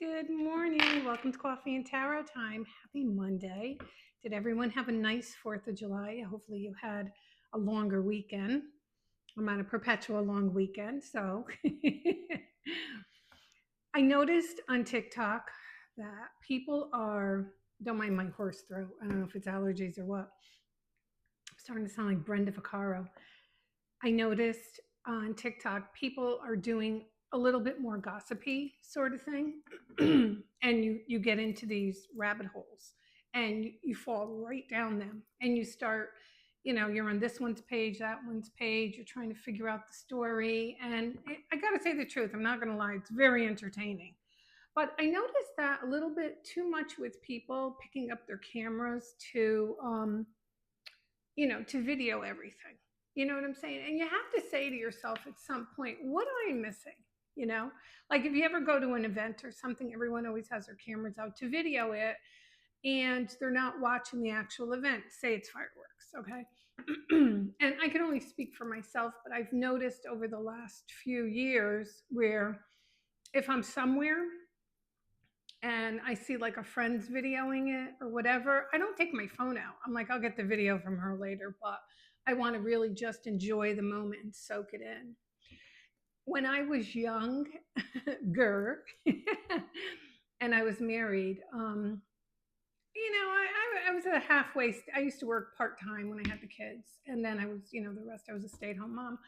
Good morning. Welcome to Coffee and Tarot Time. Happy Monday. Did everyone have a nice 4th of July? Hopefully, you had a longer weekend. I'm on a perpetual long weekend. So, I noticed on TikTok that people don't mind my hoarse throat. I don't know if it's allergies or what. I'm starting to sound like Brenda Vaccaro. I noticed on TikTok people are doing a little bit more gossipy sort of thing. And you get into these rabbit holes and you fall right down them and you start, you're on this one's page, that one's page, you're trying to figure out the story. And I got to say the truth, I'm not going to lie, it's very entertaining. But I noticed that a little bit too much with people picking up their cameras to video everything. You know what I'm saying? And you have to say to yourself at some point, what am I missing? You know, like if you ever go to an event or something, everyone always has their cameras out to video it and they're not watching the actual event. Say it's fireworks, okay? And I can only speak for myself, but I've noticed over the last few years where if I'm somewhere and I see like a friend's videoing it or whatever, I don't take my phone out. I'm like, I'll get the video from her later, but I want to really just enjoy the moment and soak it in. When I was young, and I was married, I was at a halfway. I used to work part time when I had the kids, and then I was, the rest. I was a stay-at-home mom,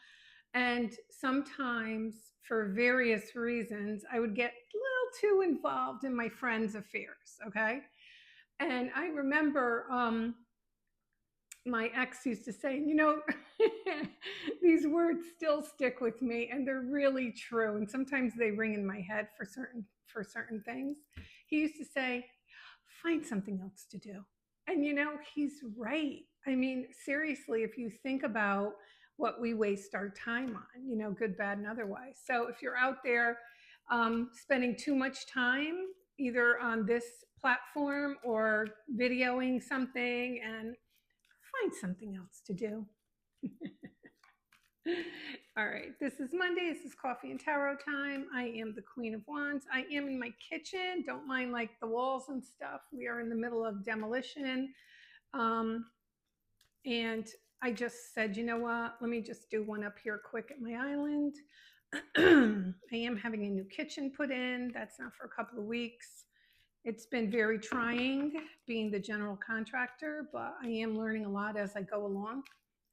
and sometimes for various reasons, I would get a little too involved in my friends' affairs. Okay, and I remember my ex used to say, these words still stick with me and they're really true. And sometimes they ring in my head for certain things. He used to say, find something else to do. And he's right. I mean, seriously, if you think about what we waste our time on, good, bad, and otherwise. So if you're out there spending too much time either on this platform or videoing something, and find something else to do. All right, this is Monday. This is Coffee and Tarot Time. I am the Queen of Wands. I am in my kitchen. Don't mind like the walls and stuff. We are in the middle of demolition. And I just said, you know what? Let me just do one up here quick at my island. I am having a new kitchen put in. That's not for a couple of weeks. It's been very trying being the general contractor, but I am learning a lot as I go along,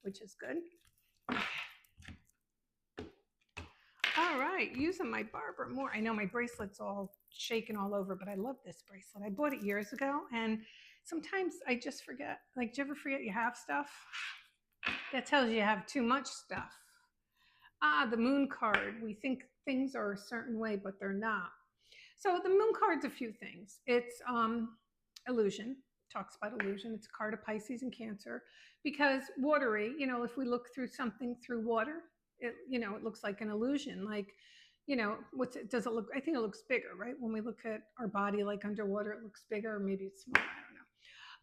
which is good. All right, using my Barbara Moore. I know my bracelet's all shaken all over, but I love this bracelet. I bought it years ago, and sometimes I just forget. Like, do you ever forget you have stuff? That tells you have too much stuff. The moon card. We think things are a certain way, but they're not. So the moon card's a few things. It's illusion. Talks about illusion. It's a card of Pisces and Cancer because watery. If we look through something through water, it looks like an illusion. Like, does it look? I think it looks bigger, right? When we look at our body like underwater, it looks bigger. Or maybe it's smaller. I don't know,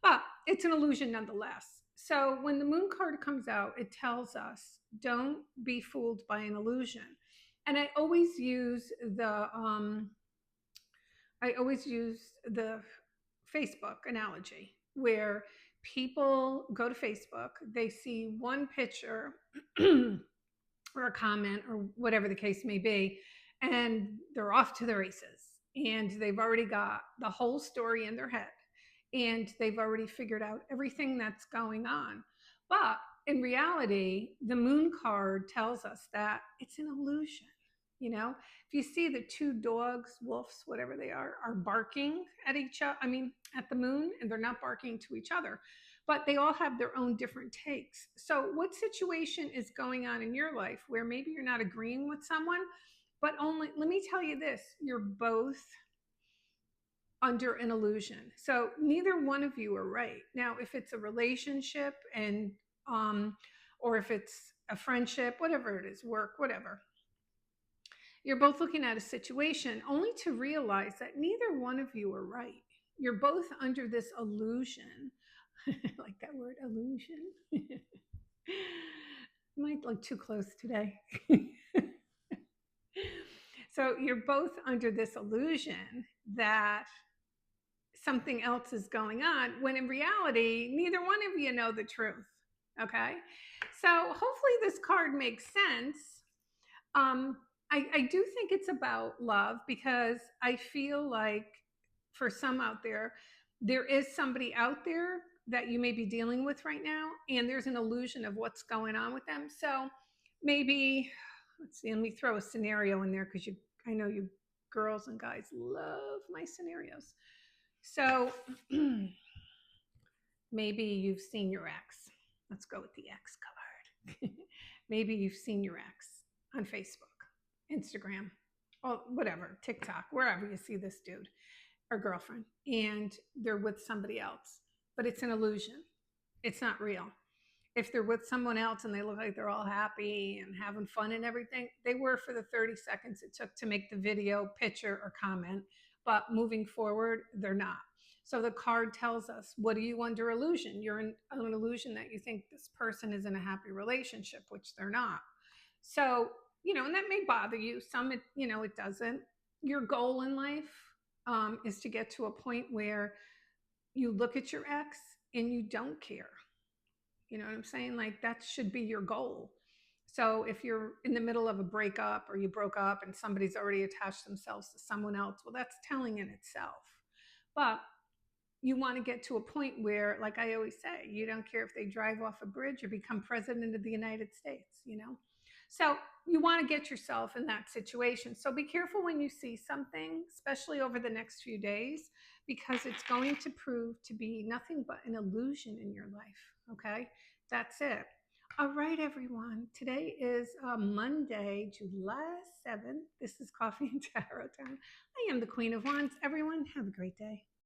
but it's an illusion nonetheless. So when the moon card comes out, it tells us don't be fooled by an illusion. And I always use the Facebook analogy where people go to Facebook, they see one picture or a comment or whatever the case may be, and they're off to the races. And they've already got the whole story in their head and they've already figured out everything that's going on. But in reality, the moon card tells us that it's an illusion. If you see the two dogs, wolves, whatever they are barking at each other, at the moon, and they're not barking to each other, but they all have their own different takes. So what situation is going on in your life where maybe you're not agreeing with someone, but let me tell you this, you're both under an illusion. So neither one of you are right. Now, if it's a relationship and or if it's a friendship, whatever it is, work, whatever, you're both looking at a situation only to realize that neither one of you are right. You're both under this illusion. I like that word, illusion. Might look too close today. So you're both under this illusion that something else is going on, when in reality, neither one of you know the truth. Okay. So hopefully this card makes sense. um, I do think it's about love, because I feel like for some out there, there is somebody out there that you may be dealing with right now, and there's an illusion of what's going on with them. So maybe, let's see, let me throw a scenario in there, because I know you girls and guys love my scenarios. So maybe you've seen your ex. Let's go with the ex card. Maybe you've seen your ex on Facebook, Instagram, or whatever, TikTok, wherever you see this dude or girlfriend, and they're with somebody else, but it's an illusion. It's not real. If they're with someone else and they look like they're all happy and having fun and everything, they were for the 30 seconds it took to make the video, picture, or comment. But moving forward, they're not. So the card tells us, what are you under illusion? You're in an illusion that you think this person is in a happy relationship, which they're not. So, and that may bother you. Some, it doesn't. Your goal in life is to get to a point where you look at your ex and you don't care. You know what I'm saying? Like, that should be your goal. So if you're in the middle of a breakup, or you broke up and somebody's already attached themselves to someone else, well, that's telling in itself. But you want to get to a point where, like I always say, you don't care if they drive off a bridge or become president of the United States. So you want to get yourself in that situation. So be careful when you see something, especially over the next few days, because it's going to prove to be nothing but an illusion in your life. Okay, that's it. All right, everyone. Today is Monday, July 7th. This is Coffee and Tarot Time. I am the Queen of Wands. Everyone, have a great day.